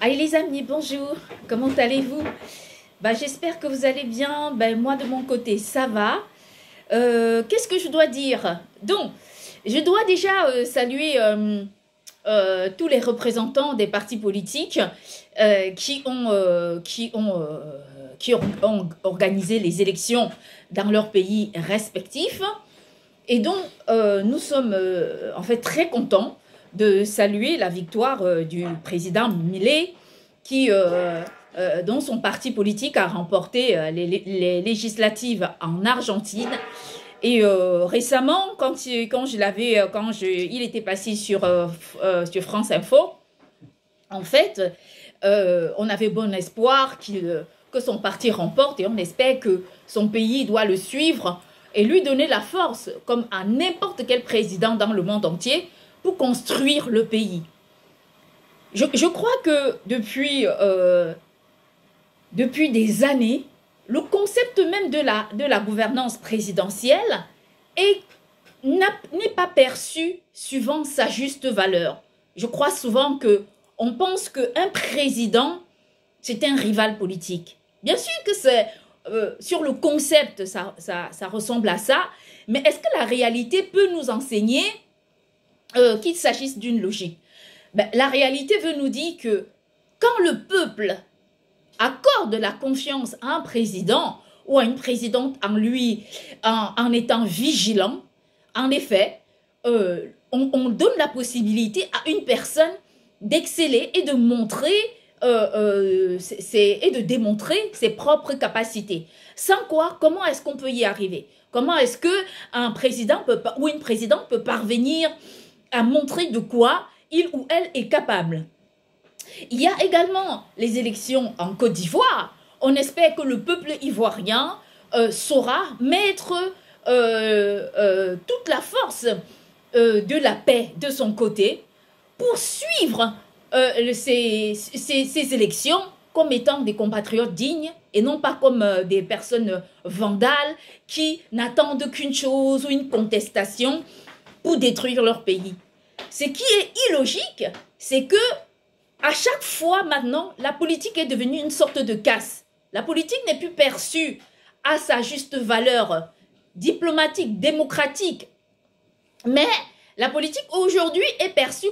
Allez les amis, bonjour, comment allez-vous? J'espère que vous allez bien. Moi de mon côté, ça va. Qu'est-ce que je dois dire? Donc, je dois déjà saluer tous les représentants des partis politiques qui ont organisé les élections dans leurs pays respectifs. Et donc, nous sommes en fait très contents de saluer la victoire du président Milei dont son parti politique a remporté les législatives en Argentine. Et récemment, il était passé sur France Info, en fait, on avait bon espoir que son parti remporte et on espère que son pays doit le suivre et lui donner la force, comme à n'importe quel président dans le monde entier, pour construire le pays. Je crois que depuis des années, le concept même de la gouvernance présidentielle n'est pas perçu suivant sa juste valeur. Je crois souvent qu'on pense qu'un président, c'est un rival politique. Bien sûr que c'est sur le concept, ça ressemble à ça, mais est-ce que la réalité peut nous enseigner qu'il s'agisse d'une logique? La réalité veut nous dire que quand le peuple accorde la confiance à un président ou à une présidente en étant vigilant, en effet, on donne la possibilité à une personne d'exceller et de montrer et de démontrer ses propres capacités. Sans quoi, comment est-ce qu'on peut y arriver? Comment est-ce qu'un président ou une présidente peut parvenir à montrer de quoi il ou elle est capable? Il y a également les élections en Côte d'Ivoire. On espère que le peuple ivoirien saura mettre toute la force de la paix de son côté pour suivre ces élections comme étant des compatriotes dignes et non pas comme des personnes vandales qui n'attendent qu'une chose ou une contestation pour détruire leur pays. Ce qui est illogique, c'est que à chaque fois maintenant, la politique est devenue une sorte de casse. La politique n'est plus perçue à sa juste valeur diplomatique, démocratique. Mais la politique aujourd'hui est perçue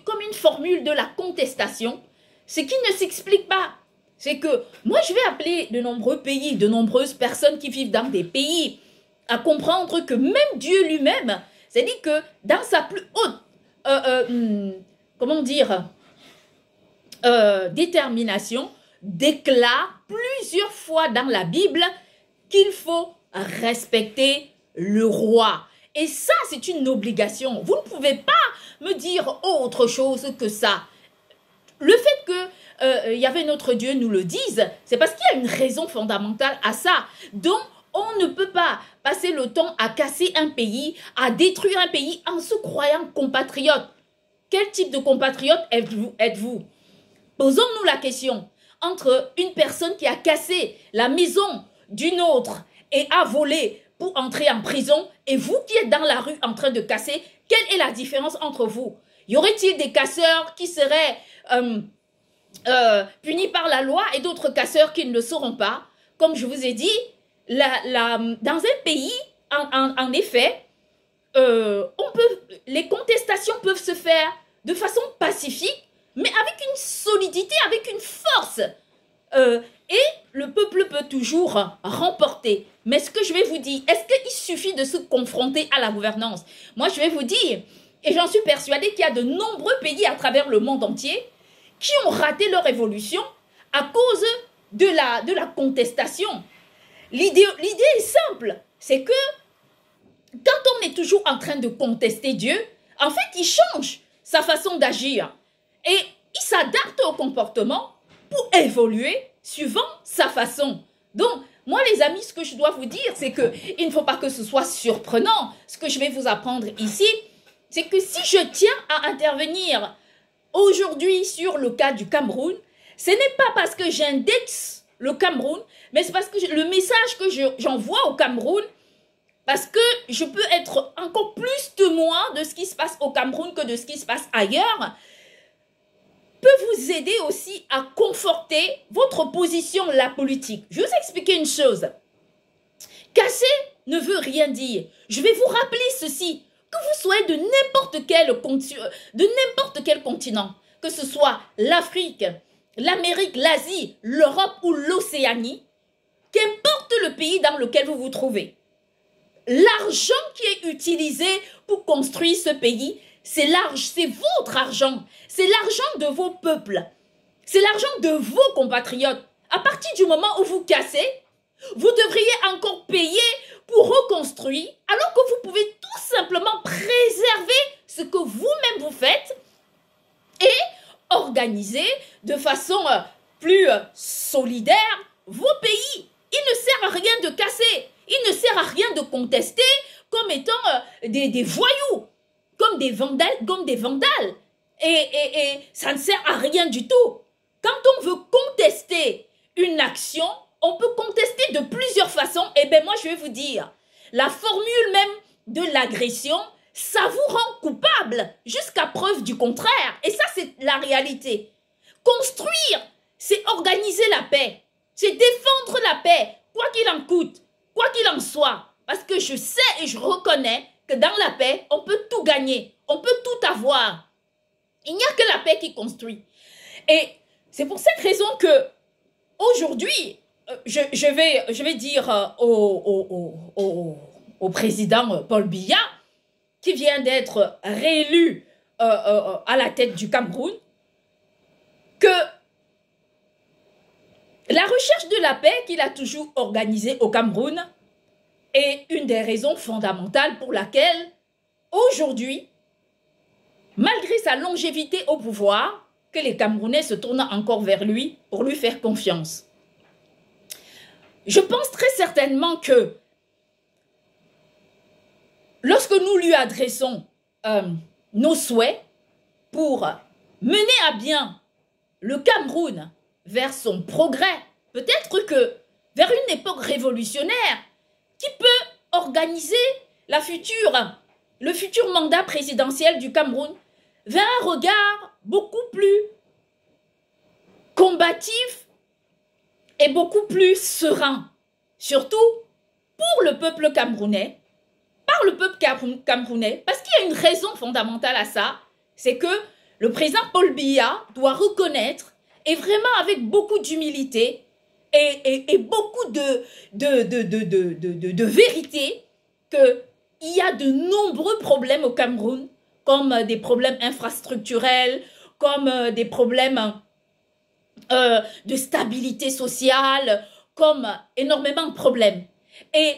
comme une formule de la contestation, ce qui ne s'explique pas. C'est que moi, je vais appeler de nombreux pays, de nombreuses personnes qui vivent dans des pays à comprendre que même Dieu lui-même, c'est-à-dire que dans sa plus haute, détermination, déclare plusieurs fois dans la Bible qu'il faut respecter le roi. Et ça, c'est une obligation. Vous ne pouvez pas me dire autre chose que ça. Le fait que Yahvé notre Dieu nous le dise, c'est parce qu'il y a une raison fondamentale à ça. Donc, on ne peut pas passer le temps à casser un pays, à détruire un pays en se croyant compatriote. Quel type de compatriote êtes-vous? Posons-nous la question, entre une personne qui a cassé la maison d'une autre et a volé pour entrer en prison et vous qui êtes dans la rue en train de casser, quelle est la différence entre vous? Y aurait-il des casseurs qui seraient punis par la loi et d'autres casseurs qui ne le seront pas? Comme je vous ai dit, dans un pays, en effet, les contestations peuvent se faire de façon pacifique, mais avec une solidité, avec une force. Et le peuple peut toujours remporter. Mais ce que je vais vous dire, est-ce qu'il suffit de se confronter à la gouvernance? Moi, je vais vous dire, et j'en suis persuadée qu'il y a de nombreux pays à travers le monde entier qui ont raté leur évolution à cause de la contestation. L'idée est simple, c'est que quand on est toujours en train de contester Dieu, en fait, il change sa façon d'agir. Et il s'adapte au comportement pour évoluer suivant sa façon. Donc, moi les amis, ce que je dois vous dire, c'est qu'il ne faut pas que ce soit surprenant. Ce que je vais vous apprendre ici, c'est que si je tiens à intervenir aujourd'hui sur le cas du Cameroun, ce n'est pas parce que j'indexe le Cameroun, mais c'est parce que le message que j'envoie au Cameroun, parce que je peux être encore plus témoin de ce qui se passe au Cameroun que de ce qui se passe ailleurs. peut vous aider aussi à conforter votre position, la politique. Je vais vous expliquer une chose. Casser ne veut rien dire. Je vais vous rappeler ceci. Que vous soyez de n'importe quel continent, que ce soit l'Afrique, l'Amérique, l'Asie, l'Europe ou l'Océanie, qu'importe le pays dans lequel vous vous trouvez, l'argent qui est utilisé pour construire ce pays, c'est votre argent. C'est l'argent de vos peuples. C'est l'argent de vos compatriotes. À partir du moment où vous cassez, vous devriez encore payer pour reconstruire, alors que vous pouvez tout simplement préserver ce que vous-même vous faites et organiser de façon plus solidaire vos pays. Il ne sert à rien de casser, il ne sert à rien de contester comme étant des voyous, comme des vandales. Et ça ne sert à rien du tout. Quand on veut contester une action, on peut contester de plusieurs façons. Et bien moi, je vais vous dire, la formule même de l'agression, ça vous rend coupable jusqu'à preuve du contraire. Et ça, c'est la réalité. Construire, c'est organiser la paix. C'est défendre la paix, quoi qu'il en coûte, quoi qu'il en soit. Parce que je sais et je reconnais que dans la paix, on peut tout gagner. On peut tout avoir. Il n'y a que la paix qui construit. Et c'est pour cette raison que aujourd'hui, je vais dire au président Paul Biya, qui vient d'être réélu à la tête du Cameroun, que la recherche de la paix qu'il a toujours organisée au Cameroun est une des raisons fondamentales pour laquelle, aujourd'hui, malgré sa longévité au pouvoir, que les Camerounais se tournent encore vers lui pour lui faire confiance. Je pense très certainement que lorsque nous lui adressons nos souhaits pour mener à bien le Cameroun vers son progrès, peut-être que vers une époque révolutionnaire qui peut organiser le futur mandat présidentiel du Cameroun vers un regard beaucoup plus combatif et beaucoup plus serein, surtout pour le peuple camerounais, par le peuple camerounais, parce qu'il y a une raison fondamentale à ça, c'est que le président Paul Biya doit reconnaître, et vraiment avec beaucoup d'humilité et beaucoup de vérité, qu'il y a de nombreux problèmes au Cameroun, comme des problèmes infrastructurels, comme des problèmes de stabilité sociale, comme énormément de problèmes. Et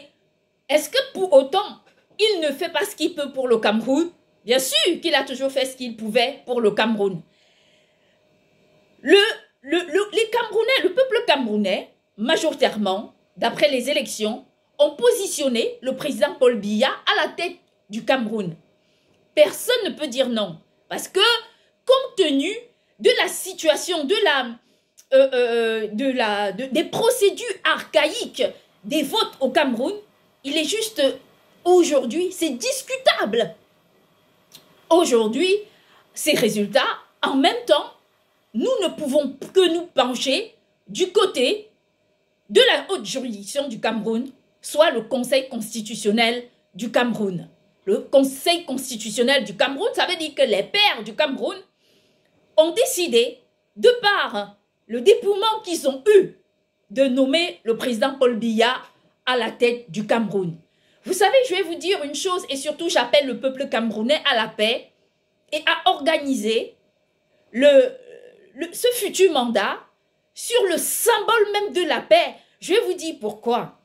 est-ce que pour autant, il ne fait pas ce qu'il peut pour le Cameroun? Bien sûr qu'il a toujours fait ce qu'il pouvait pour le Cameroun. Les Camerounais, le peuple camerounais, majoritairement, d'après les élections, ont positionné le président Paul Biya à la tête du Cameroun. Personne ne peut dire non. Parce que, compte tenu de la situation, des procédures archaïques des votes au Cameroun, il est juste aujourd'hui, c'est discutable. Aujourd'hui, ces résultats, en même temps, nous ne pouvons que nous pencher du côté de la haute juridiction du Cameroun, soit le Conseil constitutionnel du Cameroun. Le Conseil constitutionnel du Cameroun, ça veut dire que les pairs du Cameroun ont décidé, de par le dépouillement qu'ils ont eu, de nommer le président Paul Biya à la tête du Cameroun. Vous savez, je vais vous dire une chose, et surtout j'appelle le peuple camerounais à la paix et à organiser ce futur mandat sur le symbole même de la paix. Je vais vous dire pourquoi.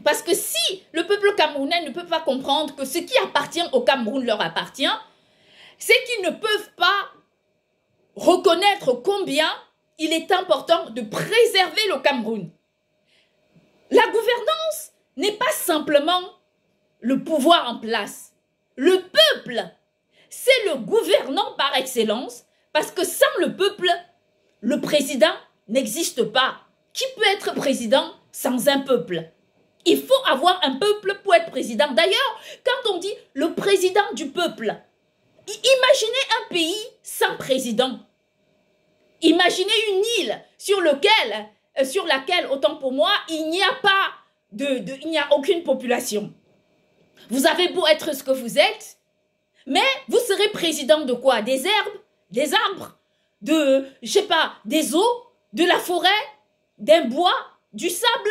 Parce que si le peuple camerounais ne peut pas comprendre que ce qui appartient au Cameroun leur appartient, c'est qu'ils ne peuvent pas reconnaître combien il est important de préserver le Cameroun. La gouvernance n'est pas simplement le pouvoir en place. Le peuple, c'est le gouvernant par excellence, parce que sans le peuple, le président n'existe pas. Qui peut être président sans un peuple? Il faut avoir un peuple pour être président. D'ailleurs, quand on dit le président du peuple, imaginez un pays sans président. Imaginez une île sur laquelle, autant pour moi, il n'y a pas il n'y a aucune population. Vous avez beau être ce que vous êtes, mais vous serez président de quoi? Des herbes, des arbres, je sais pas, des eaux, de la forêt, d'un bois, du sable.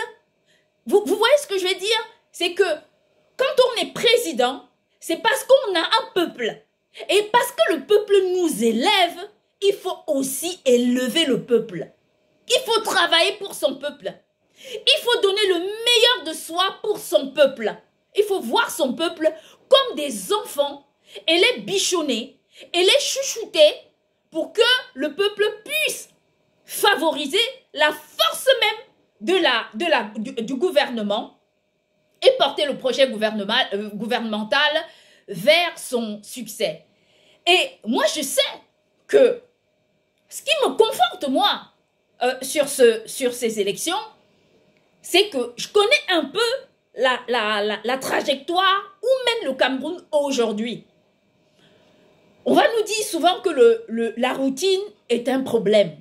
Vous voyez ce que je veux dire? C'est que quand on est président, c'est parce qu'on a un peuple. Et parce que le peuple nous élève, il faut aussi élever le peuple. Il faut travailler pour son peuple. Il faut donner le meilleur de soi pour son peuple. Il faut voir son peuple comme des enfants et les bichonner et les chouchouter pour que le peuple puisse favoriser la force même du gouvernement et porter le projet gouvernemental vers son succès. Et moi, je sais que ce qui me conforte, moi, sur ces élections, c'est que je connais un peu la trajectoire où mène le Cameroun aujourd'hui. On va nous dire souvent que la routine est un problème.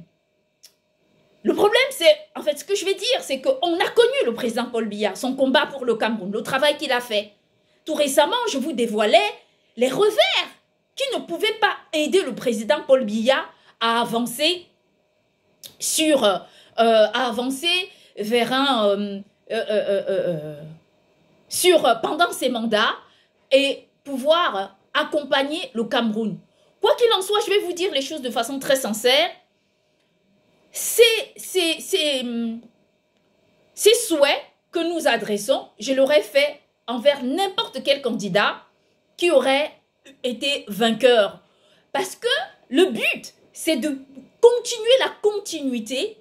Le problème, c'est, en fait, ce que je vais dire, c'est qu'on a connu le président Paul Biya, son combat pour le Cameroun, le travail qu'il a fait. Tout récemment, je vous dévoilais les revers qui ne pouvaient pas aider le président Paul Biya à avancer pendant ses mandats et pouvoir accompagner le Cameroun. Quoi qu'il en soit, je vais vous dire les choses de façon très sincère. Ces souhaits que nous adressons, je l'aurais fait envers n'importe quel candidat qui aurait été vainqueur. Parce que le but, c'est de continuer la continuité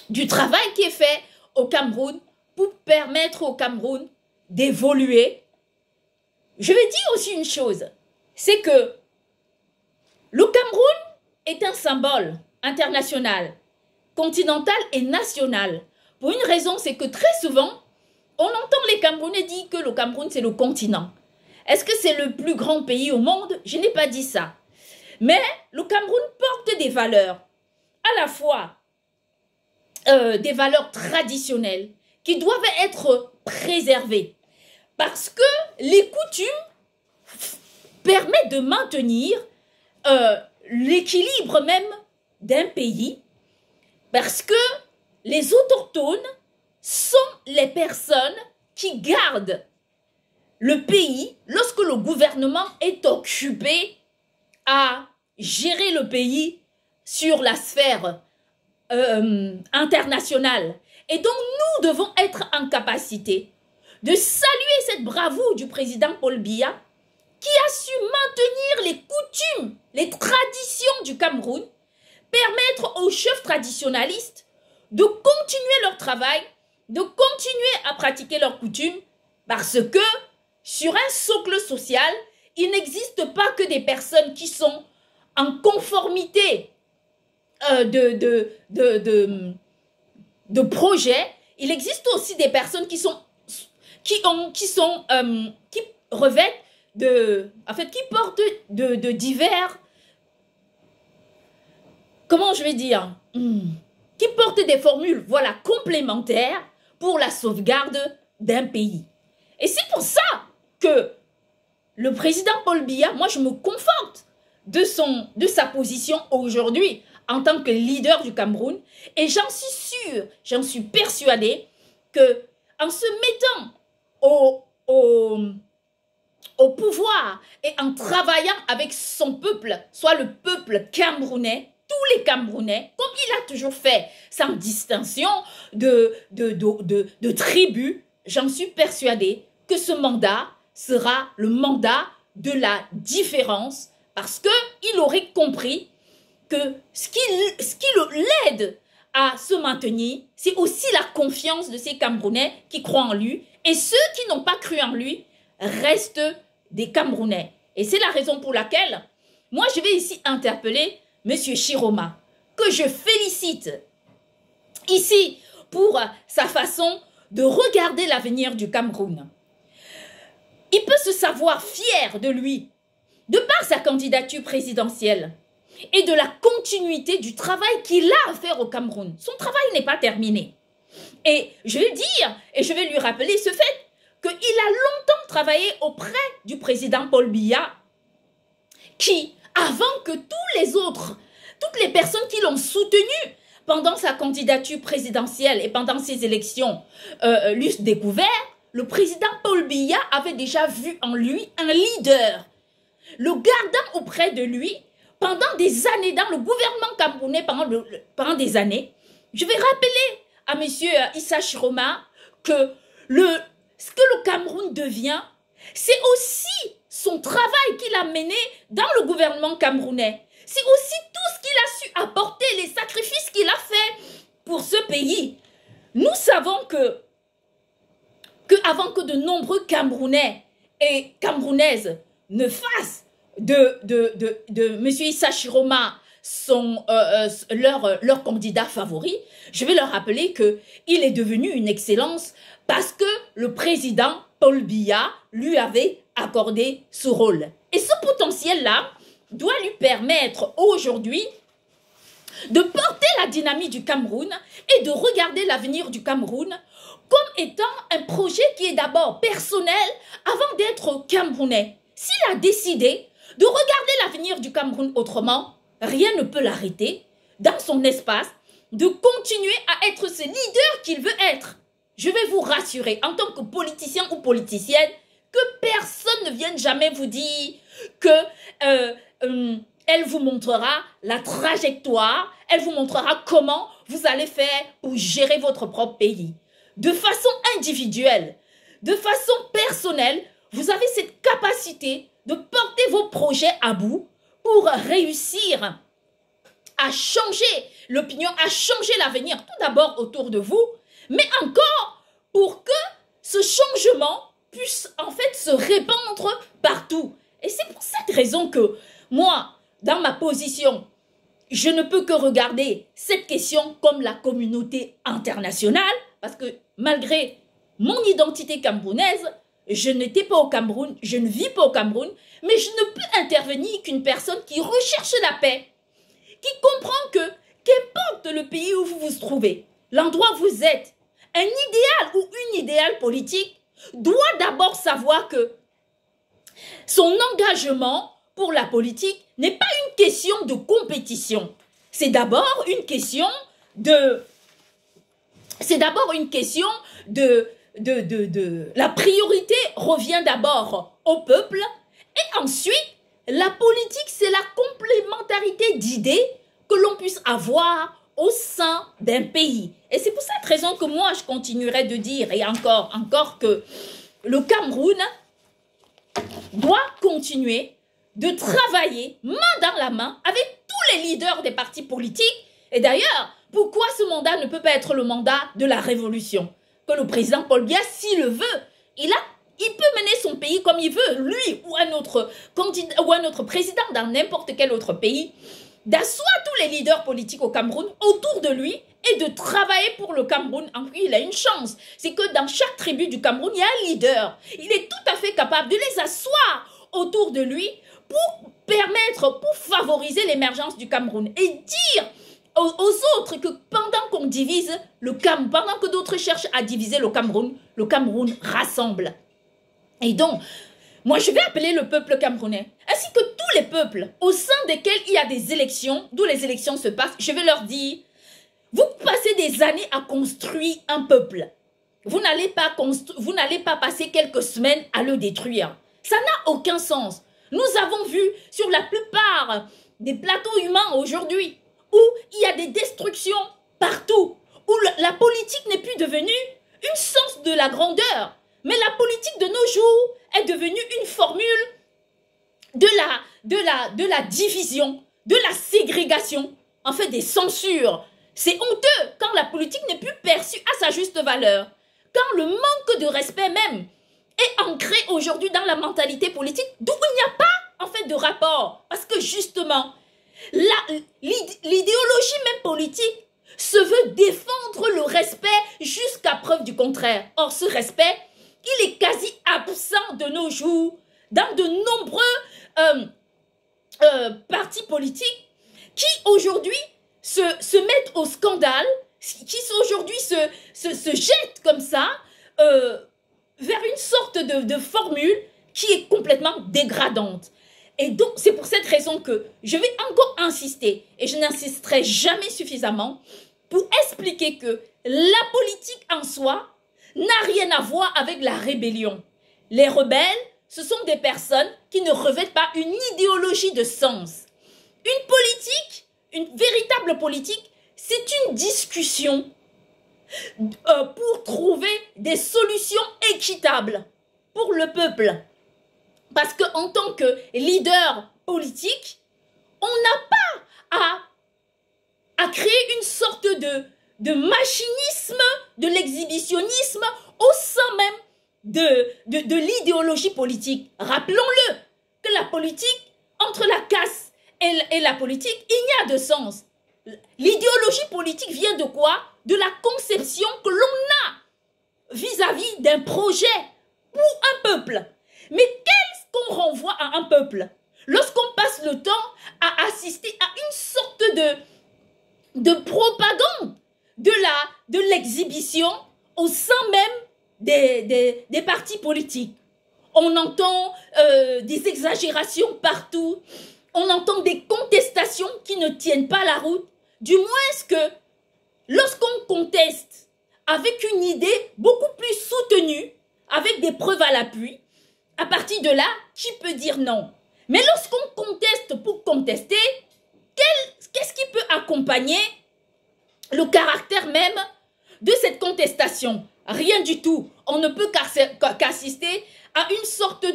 du travail qui est fait au Cameroun pour permettre au Cameroun d'évoluer. Je vais dire aussi une chose, c'est que le Cameroun est un symbole international, continental et national. Pour une raison, c'est que très souvent, on entend les Camerounais dire que le Cameroun, c'est le continent. Est-ce que c'est le plus grand pays au monde? Je n'ai pas dit ça. Mais le Cameroun porte des valeurs, à la fois des valeurs traditionnelles qui doivent être préservées. Parce que les coutumes permettent de maintenir l'équilibre même d'un pays, parce que les autochtones sont les personnes qui gardent le pays lorsque le gouvernement est occupé à gérer le pays sur la sphère internationale. Et donc nous devons être en capacité de saluer cette bravoure du président Paul Biya qui a su maintenir les coutumes, les traditions du Cameroun, permettre aux chefs traditionnalistes de continuer leur travail, de continuer à pratiquer leurs coutumes, parce que sur un socle social, il n'existe pas que des personnes qui sont en conformité de projets. Il existe aussi des personnes qui revêtent qui portent de divers, comment je vais dire, qui portent des formules, voilà, complémentaires pour la sauvegarde d'un pays. Et c'est pour ça que le président Paul Biya, moi je me conforte de sa position aujourd'hui en tant que leader du Cameroun, et j'en suis sûre, j'en suis persuadée que en se mettant au pouvoir et en travaillant avec son peuple, soit le peuple camerounais, tous les Camerounais, comme il a toujours fait, sans distinction de tribus, j'en suis persuadée que ce mandat sera le mandat de la différence, parce qu'il aurait compris que ce qui l'aide à se maintenir, c'est aussi la confiance de ces Camerounais qui croient en lui, et ceux qui n'ont pas cru en lui restent des Camerounais. Et c'est la raison pour laquelle moi je vais ici interpeller M. Chiroma, que je félicite ici pour sa façon de regarder l'avenir du Cameroun. Il peut se savoir fier de lui, de par sa candidature présidentielle. et de la continuité du travail qu'il a à faire au Cameroun. Son travail n'est pas terminé. Et je vais dire, et je vais lui rappeler ce fait, qu'il a longtemps travaillé auprès du président Paul Biya, qui, avant que toutes les personnes qui l'ont soutenu pendant sa candidature présidentielle et pendant ses élections l'eussent découvert, le président Paul Biya avait déjà vu en lui un leader, le gardant auprès de lui pendant des années dans le gouvernement camerounais, pendant des années. Je vais rappeler à M. Issa Chiroma que ce que le Cameroun devient, c'est aussi son travail qu'il a mené dans le gouvernement camerounais. C'est aussi tout ce qu'il a su apporter, les sacrifices qu'il a fait pour ce pays. Nous savons que avant que de nombreux Camerounais et Camerounaises ne fassent de M. Issa Chiroma leur candidat favori, je vais leur rappeler qu'il est devenu une excellence parce que le président Paul Biya lui avait accordé ce rôle. Et ce potentiel-là doit lui permettre aujourd'hui de porter la dynamique du Cameroun et de regarder l'avenir du Cameroun comme étant un projet qui est d'abord personnel avant d'être camerounais. S'il a décidé de regarder l'avenir du Cameroun autrement, rien ne peut l'arrêter dans son espace de continuer à être ce leader qu'il veut être. Je vais vous rassurer, en tant que politicien ou politicienne, que personne ne vienne jamais vous dire que elle vous montrera la trajectoire, elle vous montrera comment vous allez faire pour gérer votre propre pays. De façon individuelle, de façon personnelle, vous avez cette capacité de porter vos projets à bout pour réussir à changer l'opinion, à changer l'avenir, tout d'abord autour de vous, mais encore pour que ce changement puisse en fait se répandre partout. Et c'est pour cette raison que moi, dans ma position, je ne peux que regarder cette question comme la communauté internationale, parce que malgré mon identité camerounaise, je n'étais pas au Cameroun, je ne vis pas au Cameroun, mais je ne peux intervenir qu'une personne qui recherche la paix, qui comprend que, qu'importe le pays où vous vous trouvez, l'endroit où vous êtes, un idéal ou une idéale politique doit d'abord savoir que son engagement pour la politique n'est pas une question de compétition. C'est d'abord une question de... La priorité revient d'abord au peuple et ensuite, la politique, c'est la complémentarité d'idées que l'on puisse avoir au sein d'un pays. Et c'est pour cette raison que moi, je continuerai de dire, et encore que le Cameroun doit continuer de travailler main dans la main avec tous les leaders des partis politiques. Et d'ailleurs, pourquoi ce mandat ne peut pas être le mandat de la révolution? Que le président Paul Biya, s'il le veut, il peut mener son pays comme il veut, lui ou un autre candidat ou un autre président dans n'importe quel autre pays, d'asseoir tous les leaders politiques au Cameroun autour de lui et de travailler pour le Cameroun. En plus, il a une chance, c'est que dans chaque tribu du Cameroun, il y a un leader. Il est tout à fait capable de les asseoir autour de lui pour favoriser l'émergence du Cameroun et dire aux autres que pendant qu'on divise le Cameroun, pendant que d'autres cherchent à diviser le Cameroun rassemble. Et donc, moi je vais appeler le peuple camerounais, ainsi que tous les peuples au sein desquels il y a des élections, d'où les élections se passent, je vais leur dire, vous passez des années à construire un peuple. Vous n'allez pas passer quelques semaines à le détruire. Ça n'a aucun sens. Nous avons vu sur la plupart des plateaux humains aujourd'hui où il y a des destructions partout, où la politique n'est plus devenue une source de la grandeur, mais la politique de nos jours est devenue une formule de la division, de la ségrégation, en fait des censures. C'est honteux quand la politique n'est plus perçue à sa juste valeur, quand le manque de respect même est ancré aujourd'hui dans la mentalité politique, d'où il n'y a pas en fait de rapport, parce que justement, l'idéologie même politique se veut défendre le respect jusqu'à preuve du contraire. Or, ce respect, il est quasi absent de nos jours dans de nombreux partis politiques qui aujourd'hui se mettent au scandale, qui aujourd'hui se jettent comme ça vers une sorte de formule qui est complètement dégradante. Et donc, c'est pour cette raison que je vais encore insister, et je n'insisterai jamais suffisamment, pour expliquer que la politique en soi n'a rien à voir avec la rébellion. Les rebelles, ce sont des personnes qui ne revêtent pas une idéologie de sens. Une politique, une véritable politique, c'est une discussion pour trouver des solutions équitables pour le peuple. Parce qu'en tant que leader politique, on n'a pas à créer une sorte de machinisme, de l'exhibitionnisme au sein même de l'idéologie politique. Rappelons-le, que la politique, entre la caste et la politique, il n'y a de sens. L'idéologie politique vient de quoi? De la conception que l'on a vis-à-vis d'un projet pour un peuple. Mais qu'est-ce qu'on renvoie à un peuple lorsqu'on passe le temps à assister à une sorte de propagande de l'exhibition au sein même des partis politiques? On entend des exagérations partout, on entend des contestations qui ne tiennent pas la route. Du moins que lorsqu'on conteste avec une idée beaucoup plus soutenue, avec des preuves à l'appui, à partir de là, qui peut dire non? Mais lorsqu'on conteste pour contester, qu'est-ce qui peut accompagner le caractère même de cette contestation? Rien du tout. On ne peut qu'assister à une sorte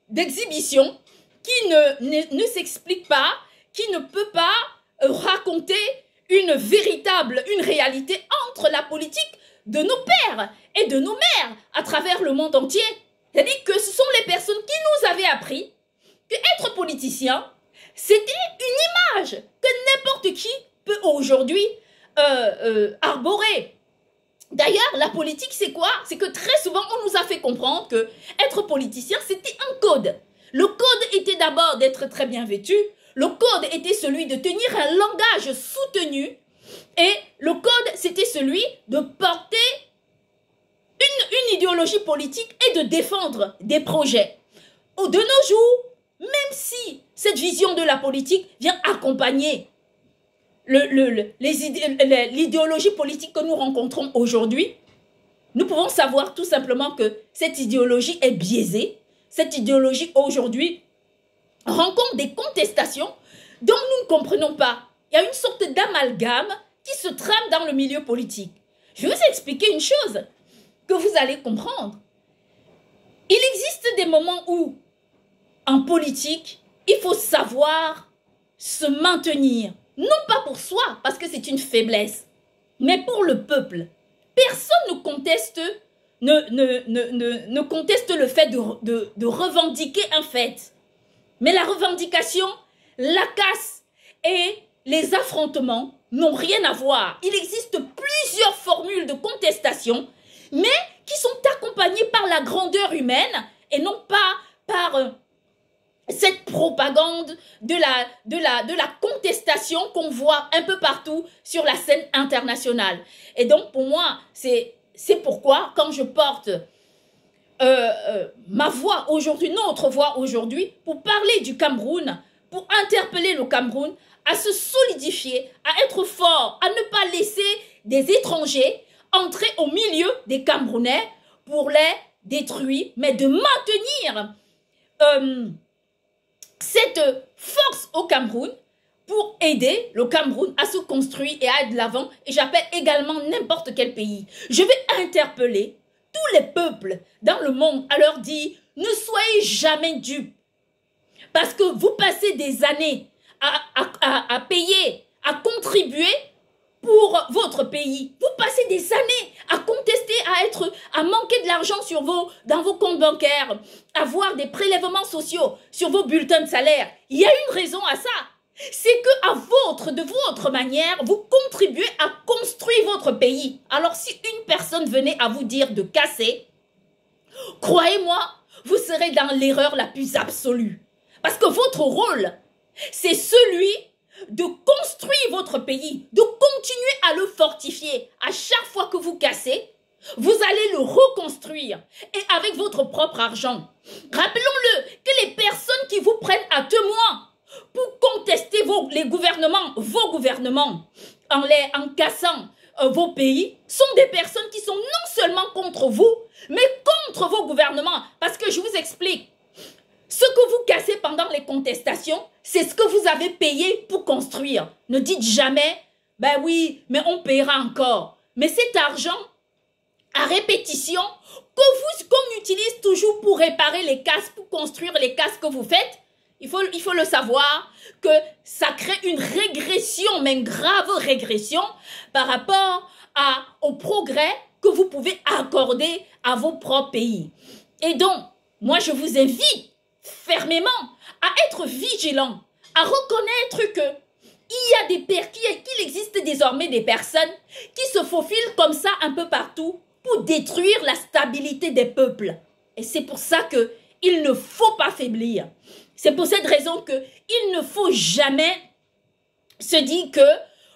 d'exhibition qui ne s'explique pas, qui ne peut pas raconter une réalité entre la politique de nos pères et de nos mères à travers le monde entier. C'est-à-dire que ce sont les personnes qui nous avaient appris que être politicien, c'était une image que n'importe qui peut aujourd'hui arborer. D'ailleurs, la politique, c'est quoi? C'est que très souvent, on nous a fait comprendre que être politicien, c'était un code. Le code était d'abord d'être très bien vêtu. Le code était celui de tenir un langage soutenu. Et le code, c'était celui de porter une idéologie politique et de défendre des projets. De nos jours, même si cette vision de la politique vient accompagner l'idéologie politique que nous rencontrons aujourd'hui, nous pouvons savoir tout simplement que cette idéologie est biaisée. Cette idéologie aujourd'hui rencontre des contestations dont nous ne comprenons pas. Il y a une sorte d'amalgame qui se trame dans le milieu politique. Je vais vous expliquer une chose que vous allez comprendre. Il existe des moments où, en politique, il faut savoir se maintenir. Non pas pour soi, parce que c'est une faiblesse, mais pour le peuple. Personne ne conteste le fait de revendiquer un fait. Mais la revendication, la casse et les affrontements n'ont rien à voir. Il existe plusieurs formules de contestation, mais qui sont accompagnées par la grandeur humaine et non pas par cette propagande de la contestation qu'on voit un peu partout sur la scène internationale. Et donc, pour moi, c'est pourquoi, quand je porte ma voix aujourd'hui, notre voix aujourd'hui, pour parler du Cameroun, pour interpeller le Cameroun à se solidifier, à être fort, à ne pas laisser des étrangers entrer au milieu des Camerounais pour les détruire, mais de maintenir cette force au Cameroun pour aider le Cameroun à se construire et à aller de l'avant. Et j'appelle également n'importe quel pays. Je vais interpeller tous les peuples dans le monde à leur dire, ne soyez jamais dupes. Parce que vous passez des années à payer, à contribuer pour votre pays. Vous passez des années à contester, à manquer de l'argent dans vos comptes bancaires, à avoir des prélèvements sociaux sur vos bulletins de salaire. Il y a une raison à ça. C'est que de votre manière, vous contribuez à construire votre pays. Alors si une personne venait à vous dire de casser, croyez-moi, vous serez dans l'erreur la plus absolue. Parce que votre rôle, c'est celui de construire votre pays, de continuer à le fortifier. À chaque fois que vous cassez, vous allez le reconstruire et avec votre propre argent. Rappelons-le que les personnes qui vous prennent à témoin pour contester vos gouvernements, en cassant vos pays, sont des personnes qui sont non seulement contre vous, mais contre vos gouvernements. Parce que je vous explique, ce que vous cassez pendant les contestations, c'est ce que vous avez payé pour construire. Ne dites jamais, ben oui, mais on paiera encore. Mais cet argent, à répétition, qu'on utilise toujours pour réparer les casses, pour construire les casses que vous faites, il faut le savoir que ça crée une régression, mais une grave régression par rapport au progrès que vous pouvez accorder à vos propres pays. Et donc, moi je vous invite fermement à être vigilant, à reconnaître que qu'il existe désormais des personnes qui se faufilent comme ça un peu partout pour détruire la stabilité des peuples. Et c'est pour ça qu'il ne faut pas faiblir. C'est pour cette raison qu'il ne faut jamais se dire que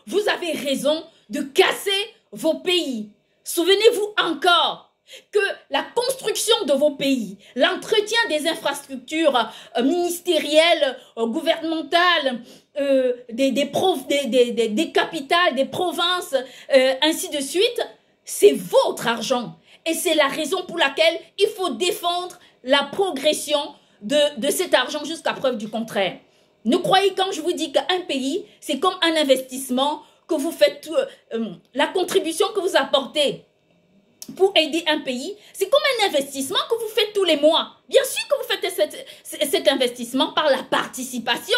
vous avez raison de casser vos pays. Souvenez-vous encore que la construction de vos pays, l'entretien des infrastructures ministérielles, gouvernementales, des capitales, des provinces, ainsi de suite, c'est votre argent. Et c'est la raison pour laquelle il faut défendre la progression de cet argent jusqu'à preuve du contraire. Ne croyez quand je vous dis qu'un pays, c'est comme un investissement que vous faites, la contribution que vous apportez pour aider un pays, c'est comme un investissement que vous faites tous les mois. Bien sûr que vous faites cet investissement par la participation.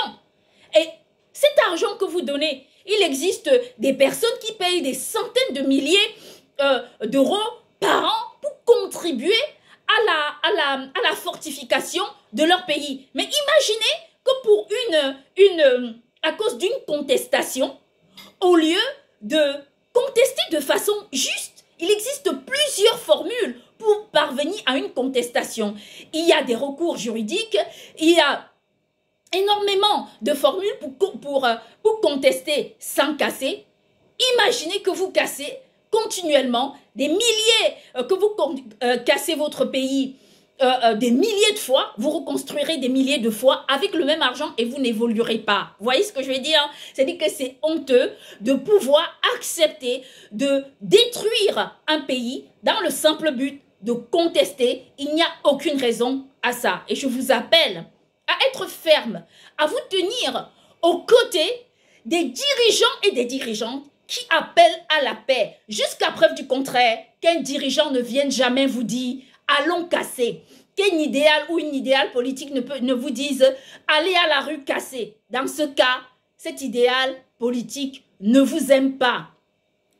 Et cet argent que vous donnez, il existe des personnes qui payent des centaines de milliers d'euros par an pour contribuer à la fortification de leur pays. Mais imaginez que à cause d'une contestation, au lieu de contester de façon juste, il existe plusieurs formules pour parvenir à une contestation. Il y a des recours juridiques, il y a énormément de formules pour contester sans casser. Imaginez que vous cassez continuellement des milliers, que vous cassez votre pays des milliers de fois, vous reconstruirez des milliers de fois avec le même argent et vous n'évoluerez pas. Vous voyez ce que je veux dire? C'est-à-dire que c'est honteux de pouvoir accepter de détruire un pays dans le simple but de contester. Il n'y a aucune raison à ça. Et je vous appelle à être ferme, à vous tenir aux côtés des dirigeants et des dirigeantes qui appellent à la paix. Jusqu'à preuve du contraire, qu'un dirigeant ne vienne jamais vous dire « allons casser ». Qu'un idéal ou une idéale politique ne vous dise « allez à la rue casser ». Dans ce cas, cet idéal politique ne vous aime pas.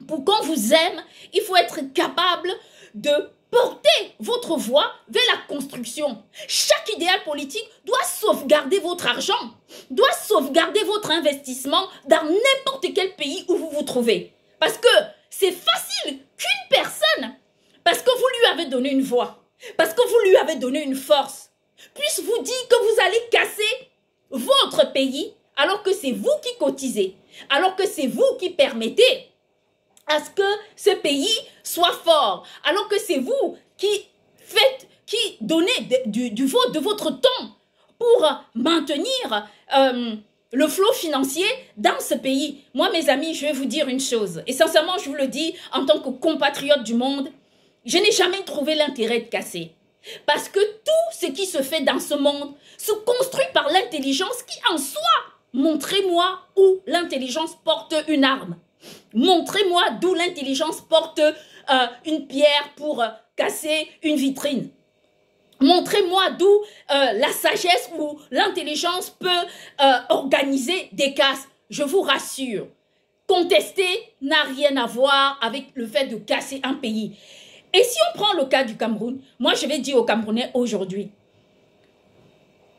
Pour qu'on vous aime, il faut être capable de porter votre voix vers la construction. Chaque idéal politique doit sauvegarder votre argent, doit sauvegarder votre investissement dans n'importe quel pays où vous vous trouvez. Parce que c'est facile qu'une personne, parce que vous lui avez donné une voix, parce que vous lui avez donné une force, puisse vous dire que vous allez casser votre pays alors que c'est vous qui cotisez, alors que c'est vous qui permettez à ce que ce pays soit fort, alors que c'est vous qui donnez de votre temps pour maintenir le flot financier dans ce pays. Moi, mes amis, je vais vous dire une chose, et sincèrement, je vous le dis en tant que compatriote du monde, je n'ai jamais trouvé l'intérêt de casser. Parce que tout ce qui se fait dans ce monde se construit par l'intelligence qui en soi, montrez-moi où l'intelligence porte une arme. Montrez-moi d'où l'intelligence porte une pierre pour casser une vitrine. Montrez-moi d'où la sagesse ou l'intelligence peut organiser des casses. Je vous rassure, contester n'a rien à voir avec le fait de casser un pays. Et si on prend le cas du Cameroun, moi je vais dire aux Camerounais aujourd'hui,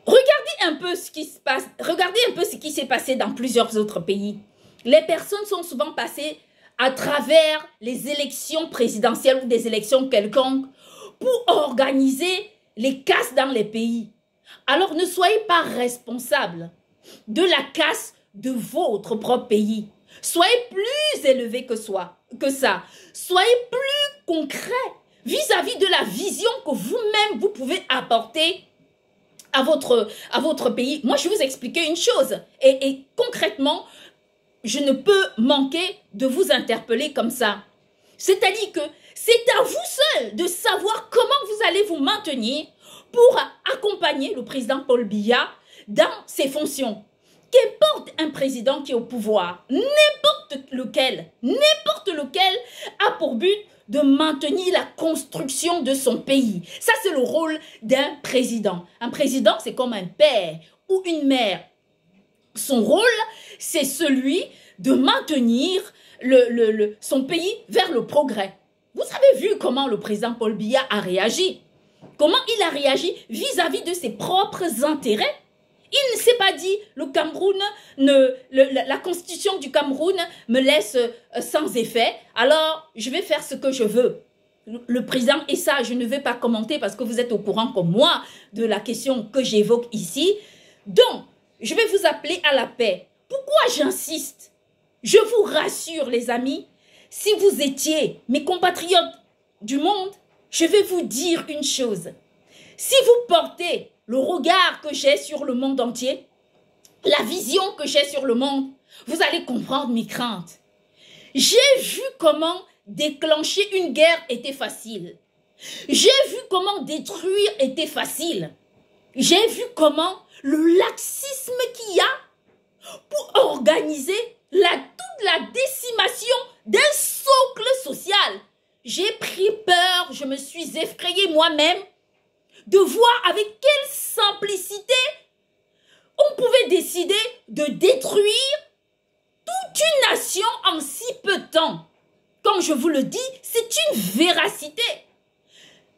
regardez un peu ce qui se passe, regardez un peu ce qui s'est passé dans plusieurs autres pays. Les personnes sont souvent passées à travers les élections présidentielles ou des élections quelconques pour organiser les casses dans les pays. Alors ne soyez pas responsables de la casse de votre propre pays. Soyez plus élevé que ça. Soyez plus concret vis-à-vis de la vision que vous-même, vous pouvez apporter à votre pays. Moi, je vais vous expliquer une chose. Et concrètement, je ne peux manquer de vous interpeller comme ça. C'est-à-dire que c'est à vous seul de savoir comment vous allez vous maintenir pour accompagner le président Paul Biya dans ses fonctions. Qu'importe un président qui est au pouvoir, n'importe lequel, a pour but de maintenir la construction de son pays. Ça, c'est le rôle d'un président. Un président, c'est comme un père ou une mère. Son rôle, c'est celui de maintenir son pays vers le progrès. Vous avez vu comment le président Paul Biya a réagi? Comment il a réagi vis-à-vis de ses propres intérêts? Il ne s'est pas dit, le Cameroun, la constitution du Cameroun me laisse sans effet, alors je vais faire ce que je veux. Le président, et ça, je ne vais pas commenter parce que vous êtes au courant comme moi de la question que j'évoque ici. Donc, je vais vous appeler à la paix. Pourquoi j'insiste? Je vous rassure, les amis, si vous étiez mes compatriotes du monde, je vais vous dire une chose. Si vous portez le regard que j'ai sur le monde entier, la vision que j'ai sur le monde, vous allez comprendre mes craintes. J'ai vu comment déclencher une guerre était facile. J'ai vu comment détruire était facile. J'ai vu comment le laxisme qu'il y a pour organiser toute la décimation d'un socle social. J'ai pris peur, je me suis effrayée moi-même de voir avec quelle simplicité on pouvait décider de détruire toute une nation en si peu de temps. Comme je vous le dis, c'est une véracité.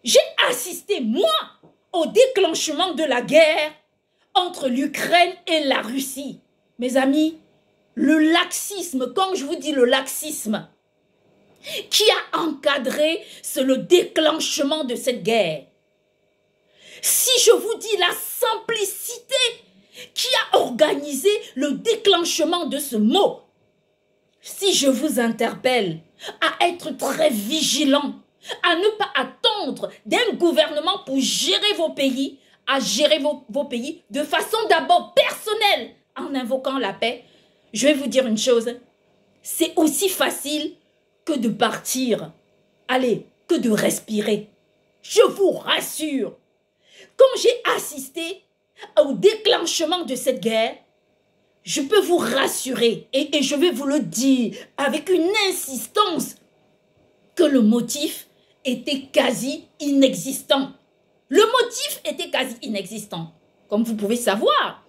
J'ai assisté, moi, au déclenchement de la guerre entre l'Ukraine et la Russie. Mes amis, le laxisme, comme je vous dis, le laxisme qui a encadré, c'est le déclenchement de cette guerre. Si je vous dis la simplicité qui a organisé le déclenchement de ce mot, si je vous interpelle à être très vigilant, à ne pas attendre d'un gouvernement pour gérer vos pays, à gérer vos pays de façon d'abord personnelle en invoquant la paix, je vais vous dire une chose, c'est aussi facile que de partir, allez, que de respirer. Je vous rassure, comme j'ai assisté au déclenchement de cette guerre, je peux vous rassurer et je vais vous le dire avec une insistance que le motif était quasi inexistant. Le motif était quasi inexistant, comme vous pouvez savoir.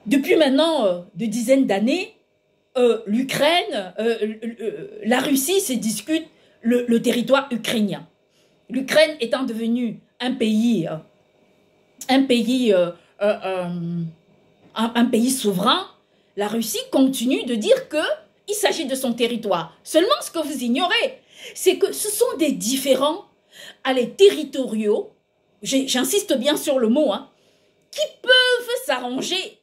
Depuis maintenant de dizaines d'années, l'Ukraine, la Russie se dispute le territoire ukrainien. L'Ukraine étant devenue un pays souverain, la Russie continue de dire qu'il s'agit de son territoire. Seulement, ce que vous ignorez, c'est que ce sont des différends territoriaux, j'insiste bien sur le mot, qui peuvent s'arranger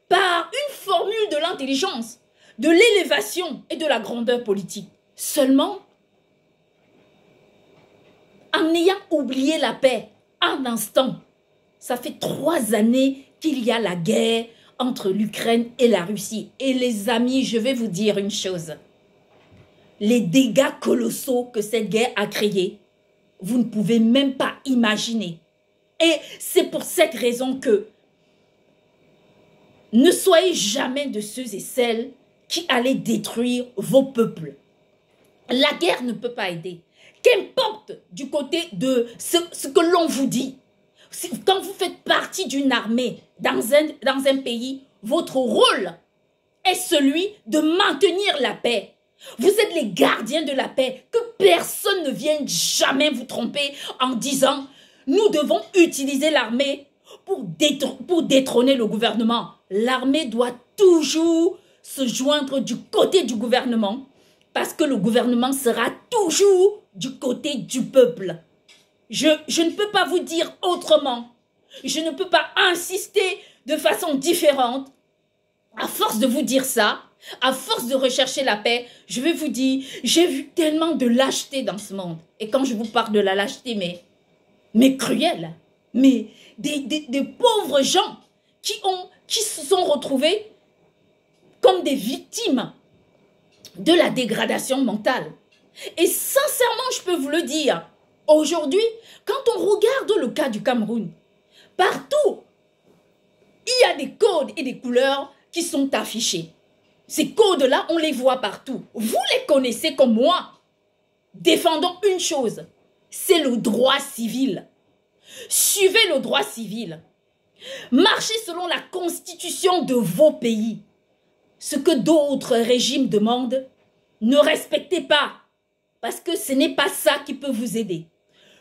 par une formule de l'intelligence, de l'élévation et de la grandeur politique. Seulement, en ayant oublié la paix un instant, ça fait 3 années qu'il y a la guerre entre l'Ukraine et la Russie. Et les amis, je vais vous dire une chose. Les dégâts colossaux que cette guerre a créés, vous ne pouvez même pas imaginer. Et c'est pour cette raison que ne soyez jamais de ceux et celles qui allaient détruire vos peuples. La guerre ne peut pas aider. Qu'importe du côté de ce que l'on vous dit. Quand vous faites partie d'une armée dans un pays, votre rôle est celui de maintenir la paix. Vous êtes les gardiens de la paix. Que personne ne vienne jamais vous tromper en disant « Nous devons utiliser l'armée pour détrôner le gouvernement. » L'armée doit toujours se joindre du côté du gouvernement parce que le gouvernement sera toujours du côté du peuple. Je ne peux pas vous dire autrement. Je ne peux pas insister de façon différente à force de vous dire ça, à force de rechercher la paix, je vais vous dire, j'ai vu tellement de lâcheté dans ce monde. Et quand je vous parle de la lâcheté, mais cruelle, mais des pauvres gens qui se sont retrouvés comme des victimes de la dégradation mentale. Et sincèrement, je peux vous le dire, aujourd'hui, quand on regarde le cas du Cameroun, partout, il y a des codes et des couleurs qui sont affichés. Ces codes-là, on les voit partout. Vous les connaissez comme moi. Défendons une chose, c'est le droit civil. Suivez le droit civil. Marchez selon la constitution de vos pays. Ce que d'autres régimes demandent, ne respectez pas. Parce que ce n'est pas ça qui peut vous aider.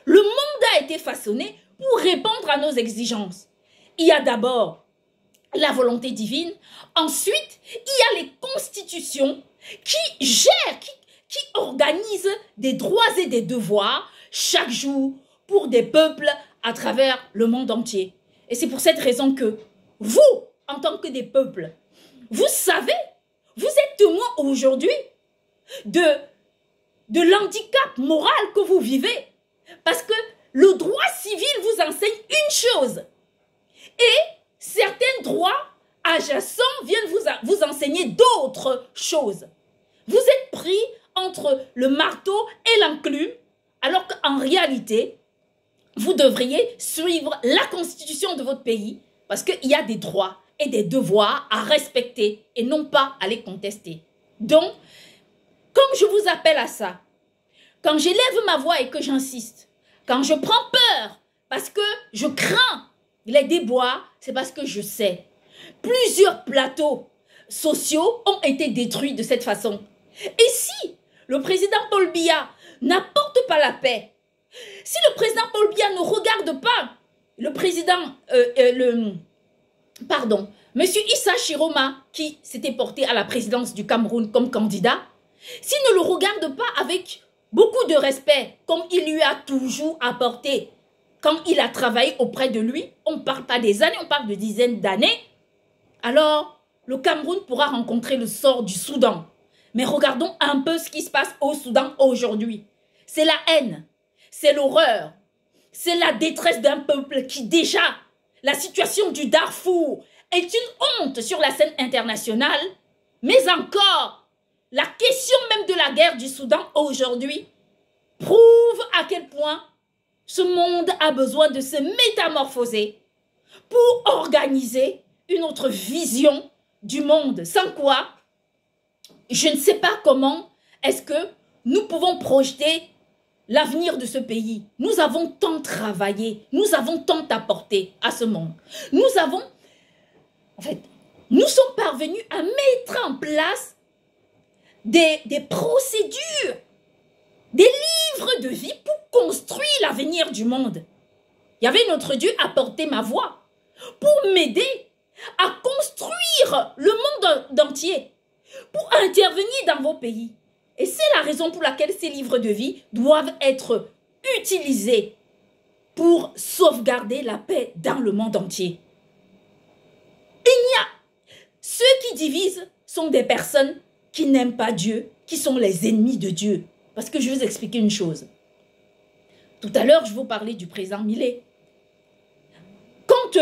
Le monde a été façonné pour répondre à nos exigences. Il y a d'abord la volonté divine. Ensuite, il y a les constitutions qui gèrent, qui organisent des droits et des devoirs chaque jour pour des peuples à travers le monde entier. Et c'est pour cette raison que vous, en tant que des peuples, vous savez, vous êtes témoins aujourd'hui de l'handicap moral que vous vivez. Parce que le droit civil vous enseigne une chose. Et certains droits adjacents viennent vous enseigner d'autres choses. Vous êtes pris entre le marteau et l'enclume, alors qu'en réalité, vous devriez suivre la constitution de votre pays parce qu'il y a des droits et des devoirs à respecter et non pas à les contester. Donc, comme je vous appelle à ça, quand j'élève ma voix et que j'insiste, quand je prends peur parce que je crains les déboires, c'est parce que je sais. Plusieurs plateaux sociaux ont été détruits de cette façon. Et si le président Paul Biya n'apporte pas la paix, si le président Paul Biya ne regarde pas le président, Monsieur Issa Chiroma, qui s'était porté à la présidence du Cameroun comme candidat, s'il ne le regarde pas avec beaucoup de respect, comme il lui a toujours apporté, quand il a travaillé auprès de lui, on ne parle pas des années, on parle de dizaines d'années, alors le Cameroun pourra rencontrer le sort du Soudan. Mais regardons un peu ce qui se passe au Soudan aujourd'hui. C'est la haine, c'est l'horreur, c'est la détresse d'un peuple qui déjà, la situation du Darfour est une honte sur la scène internationale, mais encore, la question même de la guerre du Soudan aujourd'hui prouve à quel point ce monde a besoin de se métamorphoser pour organiser une autre vision du monde. Sans quoi, je ne sais pas comment est-ce que nous pouvons projeter l'avenir de ce pays. Nous avons tant travaillé, nous avons tant apporté à ce monde. Nous sommes parvenus à mettre en place des procédures, des livres de vie pour construire l'avenir du monde. Il y avait notre Dieu à porter ma voix pour m'aider à construire le monde entier, pour intervenir dans vos pays. Et c'est la raison pour laquelle ces livres de vie doivent être utilisés pour sauvegarder la paix dans le monde entier. Ceux qui divisent sont des personnes qui n'aiment pas Dieu, qui sont les ennemis de Dieu. Parce que je vais vous expliquer une chose. Tout à l'heure, je vous parlais du président Millet. Quand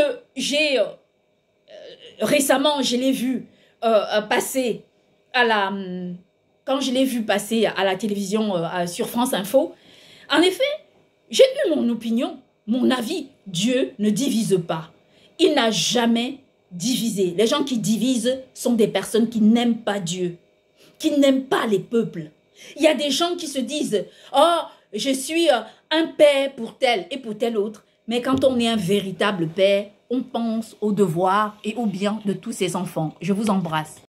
récemment, je l'ai vu passer à la télévision sur France Info, en effet, j'ai eu mon opinion, mon avis. Dieu ne divise pas. Il n'a jamais divisé. Les gens qui divisent sont des personnes qui n'aiment pas Dieu, qui n'aiment pas les peuples. Il y a des gens qui se disent « Oh, je suis un père pour tel et pour tel autre. » Mais quand on est un véritable père, on pense au devoir et au bien de tous ses enfants. Je vous embrasse.